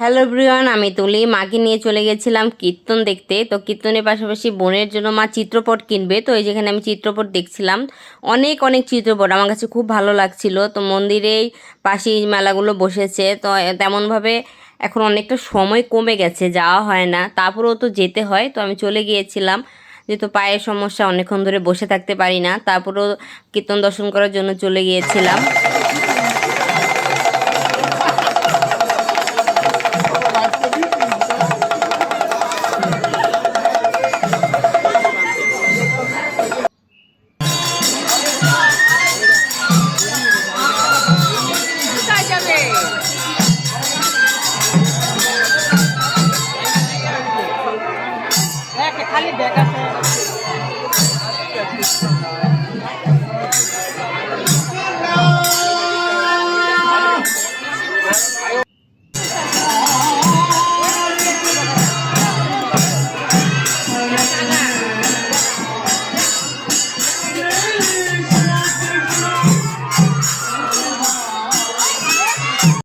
Hello everyone, আমি তুলি। মাকে নিয়ে চলে গেছিলাম কীর্তন দেখতে। তো কীর্তনের পাশাপাশি বোনের জন্য মা চিত্রপট কিনবে, তো এই যেখানে আমি চিত্রপট দেখছিলাম। অনেক অনেক চিত্রপট আমার কাছে খুব ভালো লাগছিল। তো মন্দিরেই পাশেই মেলাগুলো বসেছে, তো তেমনভাবে এখন অনেকটা সময় কমে গেছে, যাওয়া হয় না, তারপরেও তো যেতে হয়। তো আমি চলে গিয়েছিলাম, যেহেতু পায়ের সমস্যা, অনেকক্ষণ ধরে বসে থাকতে পারি না। তারপরেও কীর্তন দর্শন করার জন্য চলে গিয়েছিলাম। খালি ব্যাগ আছে